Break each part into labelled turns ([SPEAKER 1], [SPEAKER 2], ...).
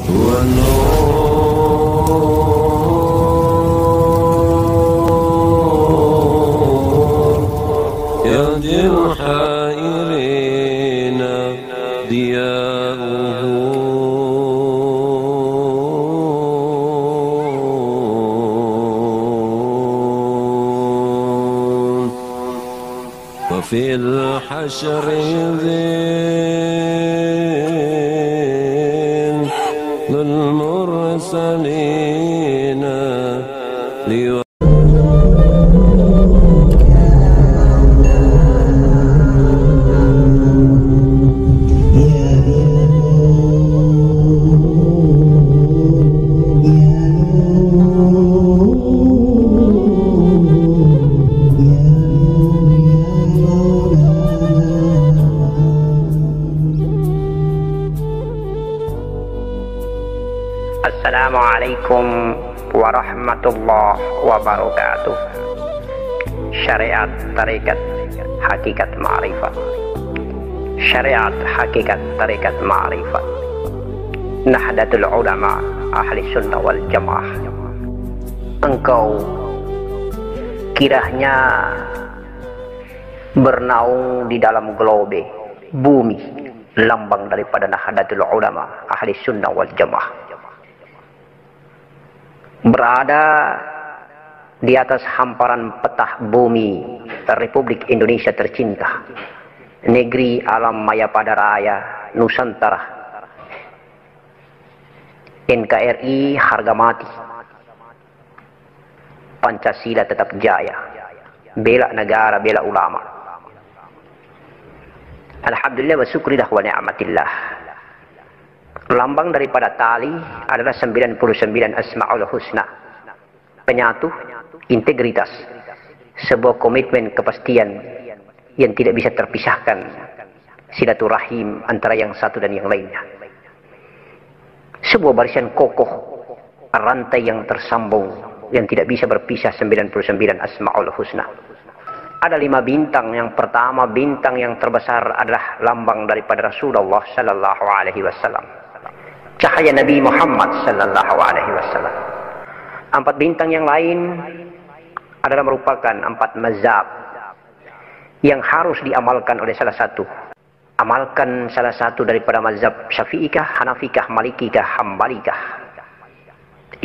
[SPEAKER 1] والنور يهدي الحائرين ضياؤه وفي الحشر ذل المرسلين
[SPEAKER 2] Assalamualaikum warahmatullahi wabarakatuh. Syariat tarekat hakikat ma'rifat. Syariat hakikat tarekat ma'rifat. Nahdlatul ulama ahli sunnah wal jamaah. Engkau kiranya bernaung di dalam globe bumi, lambang daripada Nahdlatul ulama ahli sunnah wal jamaah, berada di atas hamparan petah bumi Republik Indonesia tercinta, negeri alam Mayapada Raya, Nusantara. NKRI harga mati, Pancasila tetap jaya, bela negara, bela ulama. Alhamdulillah wa syukrillah wa ni'matillah. Lambang daripada tali adalah 99 Asma'ul Husna. Penyatu, integritas, sebuah komitmen kepastian yang tidak bisa terpisahkan, silaturahim antara yang satu dan yang lainnya. Sebuah barisan kokoh, rantai yang tersambung yang tidak bisa berpisah, 99 Asma'ul Husna. Ada 5 bintang. Yang pertama, bintang yang terbesar adalah lambang daripada Rasulullah sallallahu alaihi wasallam, cahaya Nabi Muhammad sallallahu alaihi wasallam. 4 bintang yang lain adalah merupakan 4 mazhab yang harus diamalkan oleh salah satu. Amalkan salah satu daripada mazhab Syafi'ikah, Hanafikah, Malikikah, Hambalikah,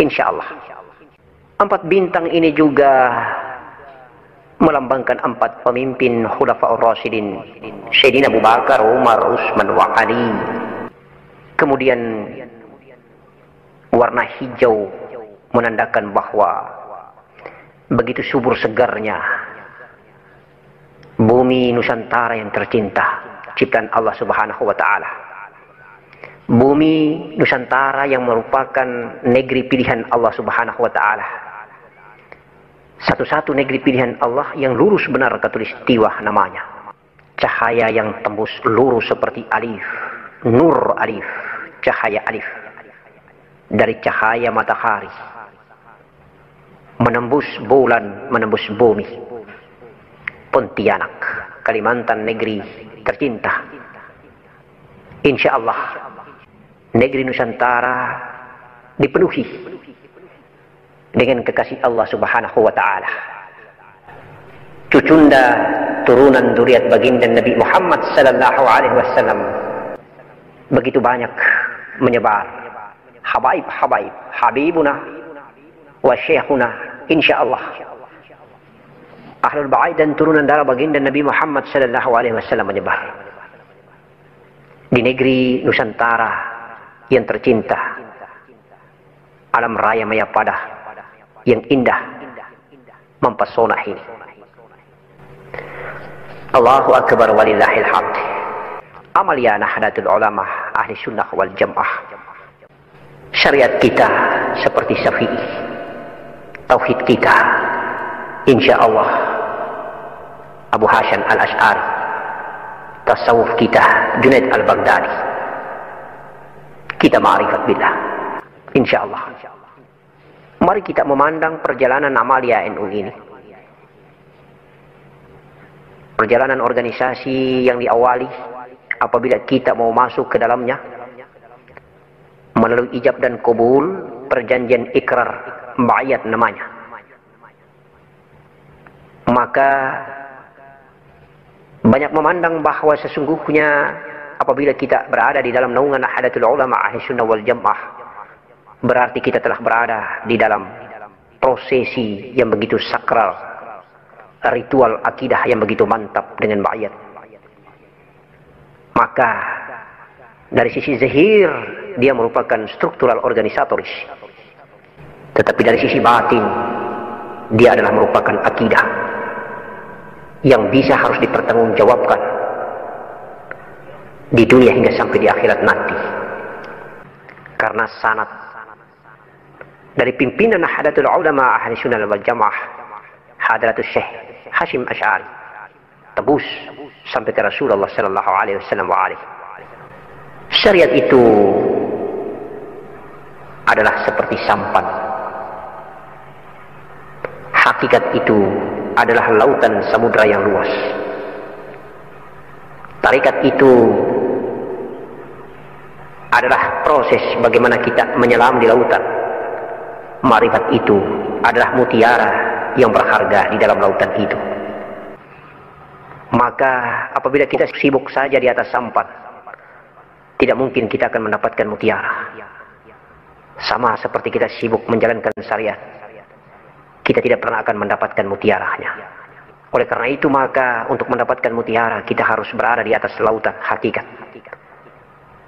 [SPEAKER 2] insyaallah. 4 bintang ini juga melambangkan 4 pemimpin Khulafaur Rasyidin, Sayyidina Abu Bakar, Umar, Utsman, wa Ali. Kemudian warna hijau menandakan bahwa begitu subur segarnya bumi Nusantara yang tercinta, ciptaan Allah Subhanahu wa taala. Bumi Nusantara yang merupakan negeri pilihan Allah Subhanahu wa taala. Satu-satu negeri pilihan Allah yang lurus benar katulistiwa namanya. Cahaya yang tembus lurus seperti alif, nur alif, cahaya alif dari cahaya matahari, menembus bulan, menembus bumi. Pontianak, Kalimantan, negeri tercinta. Insya Allah negeri Nusantara dipenuhi dengan kekasih Allah Subhanahu wa taala. Cucunda turunan zuriat baginda Nabi Muhammad sallallahu alaihi wasallam begitu banyak menyebar. Habaib habibuna wa syekhuna insyaallah. Ahlul bait dan turunan darah baginda Nabi Muhammad sallallahu alaihi wasallam menyebar di negeri Nusantara yang tercinta, alam raya Mayapada yang indah mempesona ini. Allahu akbar walillahil hamd. Amalia Nahdlatul Ulama ahli sunnah wal jamaah. Syariat kita seperti Syafi'i, tauhid kita insya Allah Abu Hasan al-Ash'ari, tasawuf kita Junaid al-Baghdadi, kita ma'rifat billah insya Allah. Mari kita memandang perjalanan Amalia NU ini, perjalanan organisasi yang diawali apabila kita mau masuk ke dalamnya, melalui ijab dan qabul, perjanjian ikrar, baiat namanya. Maka banyak memandang bahwa sesungguhnya apabila kita berada di dalam naungan Nahdlatul Ulama Ahlussunnah wal Jamaah, berarti kita telah berada di dalam prosesi yang begitu sakral, ritual akidah yang begitu mantap dengan baiat. Maka dari sisi zahir dia merupakan struktural organisatoris, tetapi dari sisi batin dia adalah merupakan akidah yang bisa harus dipertanggungjawabkan di dunia hingga sampai di akhirat nanti. Karena sanad dari pimpinan Nahdlatul Ulama Ahlussunnah wal Jamaah, Hadratus Syekh Hasyim Asy'ari, tebus sampai ke Rasulullah sallallahu alaihi wasallam wa alihi. Syariat itu adalah seperti sampan. Hakikat itu adalah lautan samudra yang luas. Tarekat itu adalah proses bagaimana kita menyelam di lautan. Ma'rifat itu adalah mutiara yang berharga di dalam lautan itu. Maka apabila kita sibuk saja di atas sampan, tidak mungkin kita akan mendapatkan mutiara. Sama seperti kita sibuk menjalankan syariat, kita tidak pernah akan mendapatkan mutiaranya. Oleh karena itu maka untuk mendapatkan mutiara kita harus berada di atas lautan hakikat.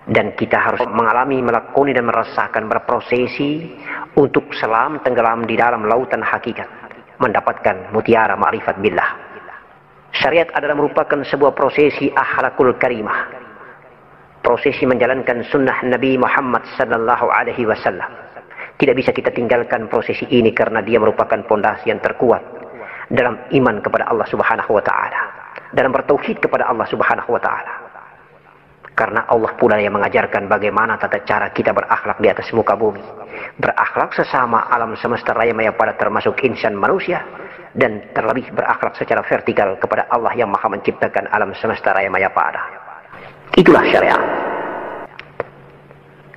[SPEAKER 2] Dan kita harus mengalami, melakoni dan merasakan berprosesi untuk selam tenggelam di dalam lautan hakikat, mendapatkan mutiara ma'rifat billah. Syariat adalah merupakan sebuah prosesi akhlakul karimah, prosesi menjalankan sunnah Nabi Muhammad sallallahu alaihi wasallam. Tidak bisa kita tinggalkan prosesi ini karena dia merupakan pondasi yang terkuat dalam iman kepada Allah Subhanahu wa taala, dalam bertauhid kepada Allah Subhanahu wa taala. Karena Allah pula yang mengajarkan bagaimana tata cara kita berakhlak di atas muka bumi, berakhlak sesama alam semesta raya maya pada termasuk insan manusia, dan terlebih berakhlak secara vertikal kepada Allah yang maha menciptakan alam semesta raya maya pada. Itulah syariat.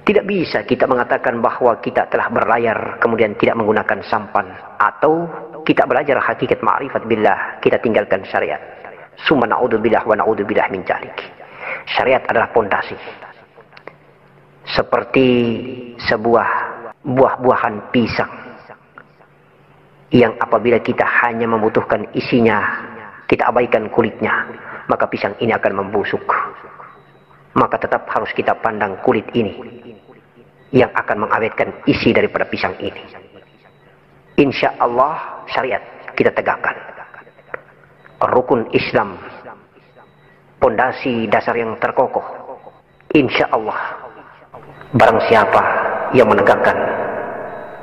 [SPEAKER 2] Tidak bisa kita mengatakan bahwa kita telah berlayar kemudian tidak menggunakan sampan, atau kita belajar hakikat ma'rifat billah kita tinggalkan syariat. Summa na'udzubillah wa na'udzubillah min dzalik. Syariat adalah pondasi, seperti sebuah buah-buahan pisang yang apabila kita hanya membutuhkan isinya, kita abaikan kulitnya, maka pisang ini akan membusuk. Maka tetap harus kita pandang kulit ini yang akan mengawetkan isi daripada pisang ini. Insya Allah syariat kita tegakkan. Rukun Islam, pondasi dasar yang terkokoh. Insya Allah barang siapa yang menegakkan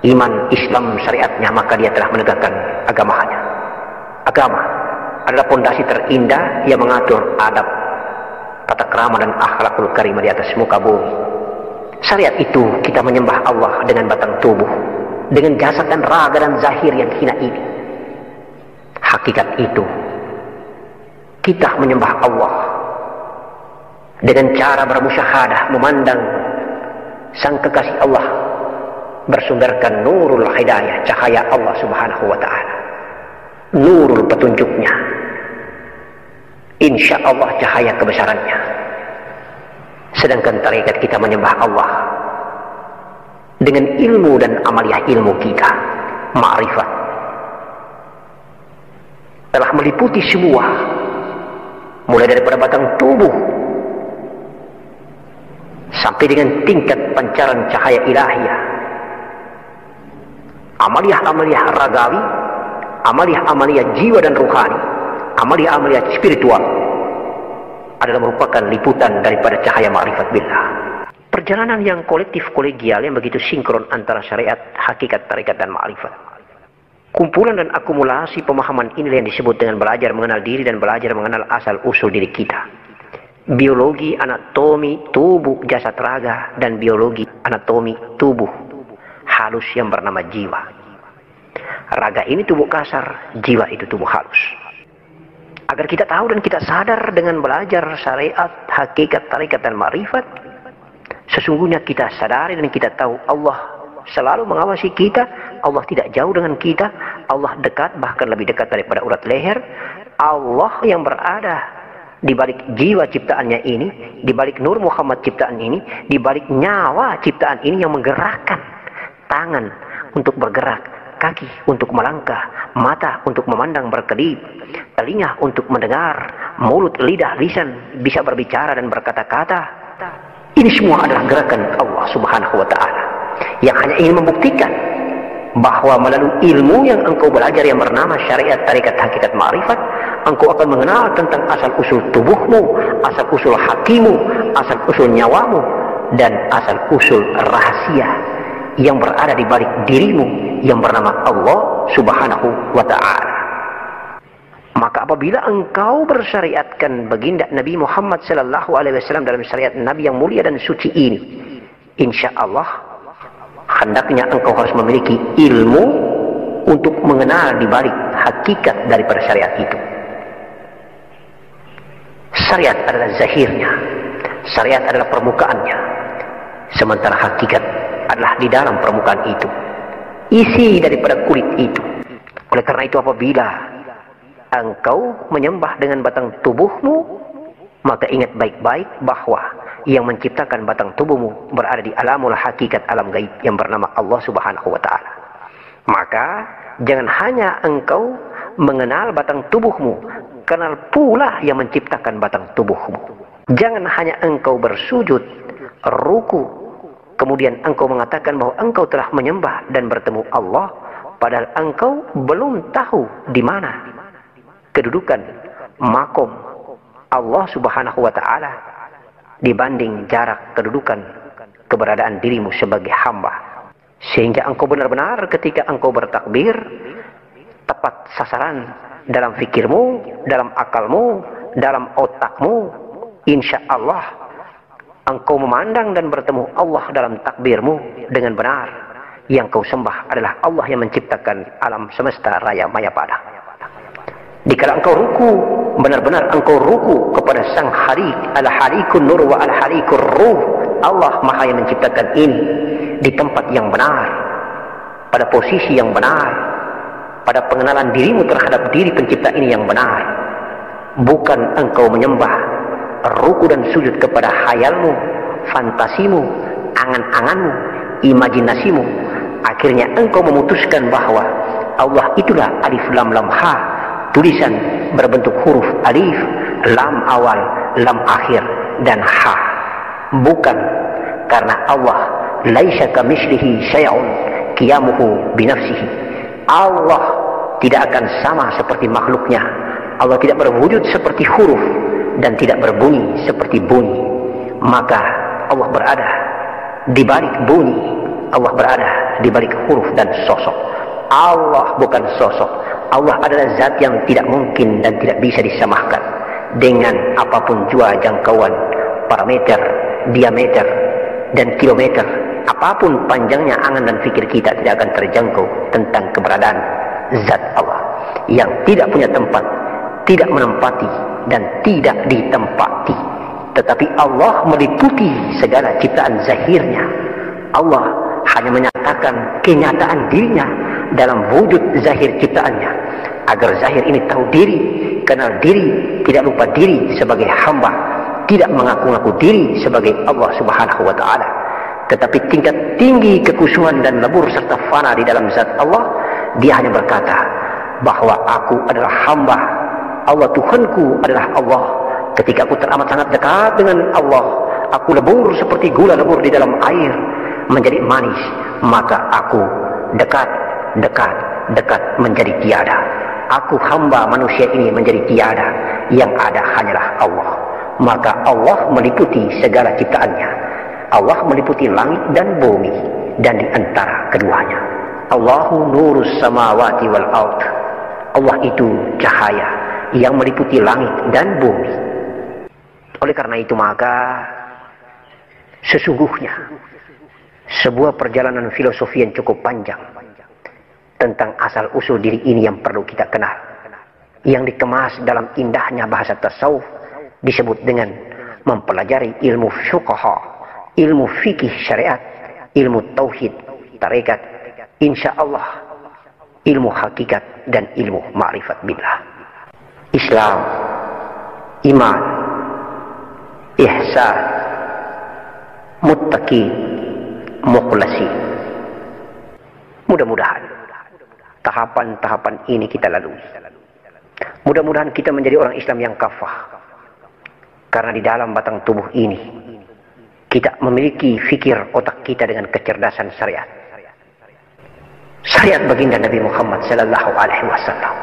[SPEAKER 2] iman Islam syariatnya, maka dia telah menegakkan agamanya. Agama adalah pondasi terindah yang mengatur adab, tata krama dan akhlakul karimah di atas muka bumi. Syariat itu kita menyembah Allah dengan batang tubuh, dengan jasad dan raga dan zahir yang hina ini. Hakikat itu kita menyembah Allah dengan cara bermusyahadah, memandang sang kekasih Allah bersumberkan nurul hidayah, cahaya Allah Subhanahu wa ta'ala, nurul petunjuknya, insya Allah cahaya kebesarannya. Sedangkan tarekat kita menyembah Allah dengan ilmu dan amaliyah ilmu kita, ma'rifat, telah meliputi semua, mulai daripada batang tubuh sampai dengan tingkat pancaran cahaya ilahiyah, amaliyah-amaliyah ragawi, amaliyah-amaliyah jiwa dan ruhani, amaliyah-amaliyah spiritual adalah merupakan liputan daripada cahaya ma'rifat billah. Perjalanan yang kolektif kolegial yang begitu sinkron antara syariat, hakikat, tarekat dan ma'rifat. Kumpulan dan akumulasi pemahaman inilah yang disebut dengan belajar mengenal diri dan belajar mengenal asal usul diri kita. Biologi, anatomi, tubuh, jasad raga, dan biologi, anatomi, tubuh halus yang bernama jiwa. Raga ini tubuh kasar, jiwa itu tubuh halus. Agar kita tahu dan kita sadar dengan belajar syariat, hakikat, tarekat, dan ma'rifat, Sesungguhnya kita sadari dan kita tahu Allah selalu mengawasi kita. Allah tidak jauh dengan kita. Allah dekat, bahkan lebih dekat daripada urat leher. Allah yang berada di balik jiwa ciptaannya ini, di balik Nur Muhammad ciptaan ini, di balik nyawa ciptaan ini yang menggerakkan tangan untuk bergerak, kaki untuk melangkah, mata untuk memandang berkedip, telinga untuk mendengar, mulut, lidah, lisan bisa berbicara dan berkata-kata. Ini semua adalah gerakan Allah Subhanahu wa Ta'ala yang hanya ingin membuktikan bahwa melalui ilmu yang engkau belajar yang bernama syariat tarikat hakikat ma'rifat, engkau akan mengenal tentang asal usul tubuhmu, asal usul hatimu, asal usul nyawamu, dan asal usul rahasia yang berada di balik dirimu yang bernama Allah Subhanahu wa Ta'ala. Maka apabila engkau bersyariatkan baginda Nabi Muhammad sallallahu alaihi wasallam dalam syariat Nabi yang mulia dan suci ini, insya Allah hendaknya engkau harus memiliki ilmu untuk mengenal di balik hakikat daripada syariat itu. Syariat adalah zahirnya, syariat adalah permukaannya, sementara hakikat adalah di dalam permukaan itu, isi daripada kulit itu. Oleh karena itu apabila engkau menyembah dengan batang tubuhmu, maka ingat baik-baik bahwa yang menciptakan batang tubuhmu berada di alamul hakikat, alam gaib yang bernama Allah Subhanahu wa Ta'ala. Maka jangan hanya engkau mengenal batang tubuhmu, kenal pula yang menciptakan batang tubuhmu. Jangan hanya engkau bersujud, ruku, kemudian engkau mengatakan bahwa engkau telah menyembah dan bertemu Allah, padahal engkau belum tahu di mana kedudukan makom Allah Subhanahu wa Ta'ala dibanding jarak kedudukan keberadaan dirimu sebagai hamba, sehingga engkau benar-benar ketika engkau bertakbir tepat sasaran dalam fikirmu, dalam akalmu, dalam otakmu. Insya Allah engkau memandang dan bertemu Allah dalam takbirmu dengan benar. Yang kau sembah adalah Allah yang menciptakan alam semesta raya maya pada. Dikala engkau ruku, benar-benar engkau ruku kepada Sang Halik, Al-Halikun Nur wa Al-Halikun Ruh. Allah Maha yang menciptakan ini di tempat yang benar, pada posisi yang benar, pada pengenalan dirimu terhadap diri pencipta ini yang benar. Bukan engkau menyembah, ruku dan sujud kepada khayalmu, fantasimu, angan-anganmu, imajinasimu. Akhirnya engkau memutuskan bahwa Allah itulah alif lam lam ha, tulisan berbentuk huruf alif, lam awal, lam akhir, dan ha. Bukan, karena Allah laisa kamitslihi syai'un qiyamuhu binafsihi. Allah tidak akan sama seperti makhluknya. Allah tidak berwujud seperti huruf dan tidak berbunyi seperti bunyi. Maka Allah berada di balik bunyi, Allah berada di balik huruf dan sosok. Allah bukan sosok. Allah adalah zat yang tidak mungkin dan tidak bisa disamakan dengan apapun jua jangkauan, parameter, diameter, dan kilometer. Apapun panjangnya angan dan fikir kita tidak akan terjangkau tentang keberadaan zat Allah yang tidak punya tempat, tidak menempati, dan tidak ditempati. Tetapi Allah meliputi segala ciptaan zahirnya. Allah hanya menyatakan kenyataan dirinya dalam wujud zahir ciptaannya, agar zahir ini tahu diri, kenal diri, tidak lupa diri sebagai hamba, tidak mengaku-ngaku diri sebagai Allah Subhanahu wa Ta'ala, tetapi tingkat tinggi kekusuhan dan lebur serta fana di dalam zat Allah. Dia hanya berkata bahwa aku adalah hamba, Allah Tuhanku adalah Allah. Ketika aku teramat sangat dekat dengan Allah, aku lebur seperti gula lebur di dalam air menjadi manis, maka aku dekat menjadi tiada. Aku hamba manusia ini menjadi tiada, yang ada hanyalah Allah. Maka Allah meliputi segala ciptaannya. Allah meliputi langit dan bumi, dan di antara keduanya Allahu nurus samawati wal ard. Allah itu cahaya yang meliputi langit dan bumi. Oleh karena itu maka sesungguhnya sebuah perjalanan filosofi yang cukup panjang tentang asal usul diri ini yang perlu kita kenal, yang dikemas dalam indahnya bahasa tasawuf disebut dengan mempelajari ilmu fuqaha, ilmu fikih syariat, ilmu tauhid, tarekat, insya Allah ilmu hakikat dan ilmu ma'rifat billah. Islam, iman, ihsan, muttaqin, mukhlasin. Mudah-mudahan tahapan-tahapan ini kita lalui. Mudah-mudahan kita menjadi orang Islam yang kafah. Karena di dalam batang tubuh ini kita memiliki fikir otak kita dengan kecerdasan syariat. Syariat baginda Nabi Muhammad sallallahu alaihi wasallam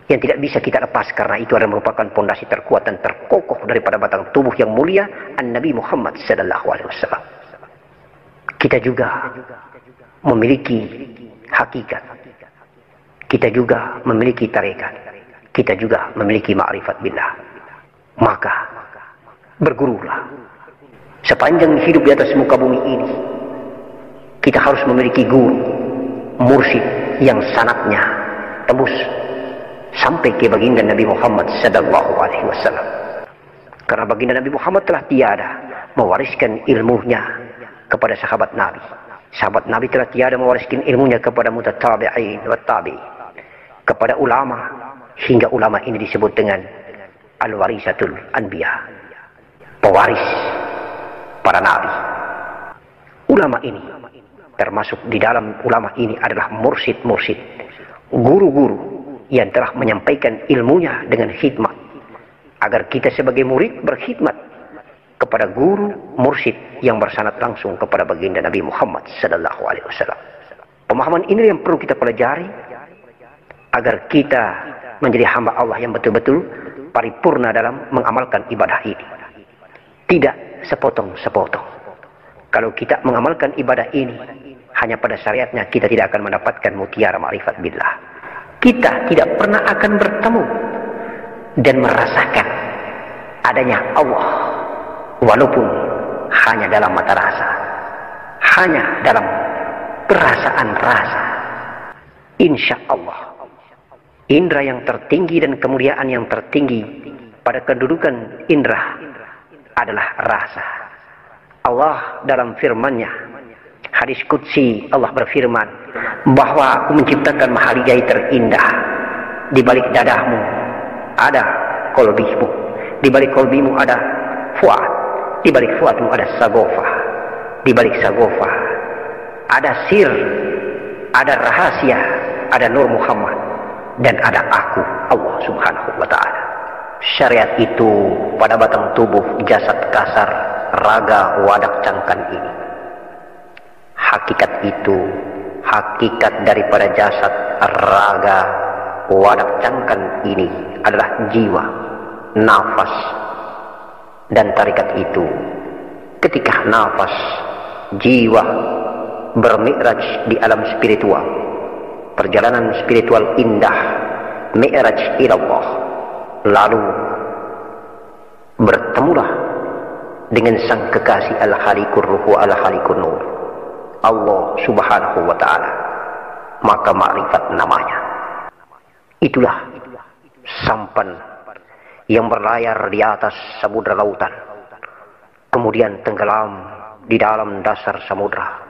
[SPEAKER 2] yang tidak bisa kita lepas, karena itu adalah merupakan pondasi terkuat dan terkokoh daripada batang tubuh yang mulia Nabi Muhammad sallallahu alaihi wasallam. Kita juga memiliki hakikat. Kita juga memiliki tarekat. Kita juga memiliki ma'rifat billah. Maka bergurulah. Sepanjang hidup di atas muka bumi ini, kita harus memiliki guru, mursyid yang sanadnya tembus sampai ke baginda Nabi Muhammad sallallahu alaihi wasallam. Karena baginda Nabi Muhammad telah tiada mewariskan ilmunya kepada sahabat Nabi. Sahabat Nabi telah tiada mewariskan ilmunya kepada mutatabi'in wa tabi'in, kepada ulama, hingga ulama ini disebut dengan al-warisatul anbiya, pewaris para nabi. Ulama ini termasuk di dalam ulama ini adalah mursyid-mursyid, guru-guru yang telah menyampaikan ilmunya dengan khidmat, agar kita sebagai murid berkhidmat kepada guru mursyid yang bersanad langsung kepada baginda Nabi Muhammad sallallahu alaihi wasallam. Pemahaman ini yang perlu kita pelajari agar kita menjadi hamba Allah yang betul-betul paripurna dalam mengamalkan ibadah ini. Tidak sepotong-sepotong. Kalau kita mengamalkan ibadah ini hanya pada syariatnya, kita tidak akan mendapatkan mutiara ma'rifat billah. Kita tidak pernah akan bertemu dan merasakan adanya Allah, walaupun hanya dalam mata rasa, hanya dalam perasaan rasa. Insya Allah indra yang tertinggi dan kemuliaan yang tertinggi pada kedudukan indra adalah rasa. Allah dalam firman-Nya, hadis qudsi, Allah berfirman bahwa Aku menciptakan mahaligai terindah. Di balik dadahmu ada kolbimu, di balik kolbimu ada fuad, di balik fuadmu ada sagofa, di balik sagofa ada sir, ada rahasia, ada Nur Muhammad, dan ada Aku, Allah subhanahu wa ta'ala. Syariat itu pada batang tubuh jasad kasar raga wadak cangkan ini. Hakikat itu, hakikat daripada jasad raga wadak cangkan ini adalah jiwa, nafas, dan tarikat itu ketika nafas, jiwa bermi'raj di alam spiritual, perjalanan spiritual indah, mi'raj ilallah, lalu bertemulah dengan sang kekasih al-khaliqur ruhu al-khaliqur nur, Allah subhanahu wa ta'ala, maka ma'rifat namanya. Itulah sampan yang berlayar di atas samudra lautan, kemudian tenggelam di dalam dasar samudra.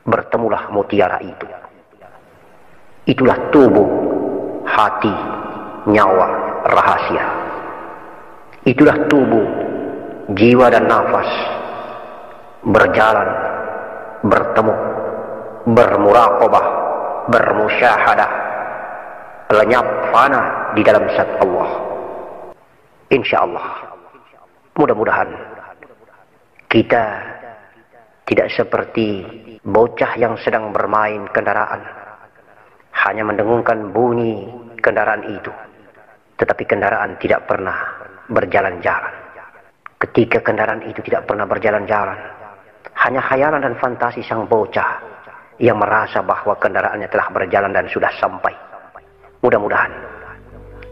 [SPEAKER 2] Bertemulah mutiara itu. Itulah tubuh, hati, nyawa, rahasia. Itulah tubuh, jiwa dan nafas berjalan, bertemu, bermuraqabah, bermusyahadah, lenyap fana di dalam zat Allah. Insya Allah, mudah-mudahan kita tidak seperti bocah yang sedang bermain kendaraan, hanya mendengungkan bunyi kendaraan itu, tetapi kendaraan tidak pernah berjalan-jalan. Ketika kendaraan itu tidak pernah berjalan-jalan, hanya khayalan dan fantasi sang bocah yang merasa bahwa kendaraannya telah berjalan dan sudah sampai. Mudah-mudahan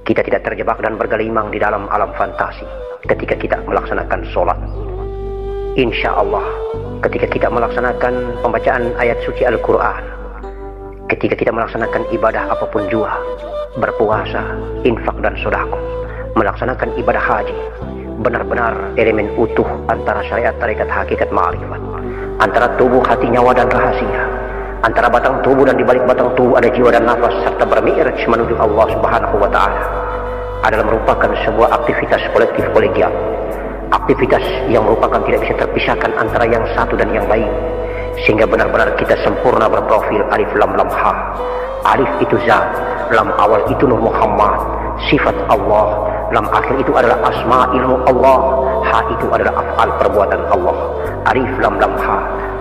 [SPEAKER 2] kita tidak terjebak dan bergelimang di dalam alam fantasi ketika kita melaksanakan sholat. Insya Allah, ketika kita melaksanakan pembacaan ayat suci Al-Quran, ketika kita melaksanakan ibadah apapun jua, berpuasa, infak dan sedekah, melaksanakan ibadah haji, benar-benar elemen utuh antara syariat, tarekat, hakikat, ma'rifat, antara tubuh, hati, nyawa, dan rahasia, antara batang tubuh dan di balik batang tubuh ada jiwa dan nafas, serta bermi'raj menuju Allah Subhanahu wa Ta'ala, adalah merupakan sebuah aktivitas kolektif kolegial, aktivitas yang merupakan tidak bisa terpisahkan antara yang satu dan yang lain, sehingga benar-benar kita sempurna berprofil alif lam lam ha. Alif itu zat, lam awal itu Nur Muhammad, sifat Allah, lam akhir itu adalah asma ilmu Allah, ha itu adalah af'al perbuatan Allah. Alif lam lam ha,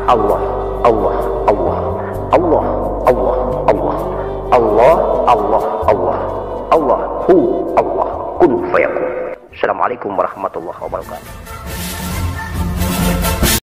[SPEAKER 2] Allah, Allah, Allah, Allah, Allah, Allah, Allah, Allah, Allah, Allah, hu, Allah, kun fayakun. Assalamualaikum warahmatullahi wabarakatuh.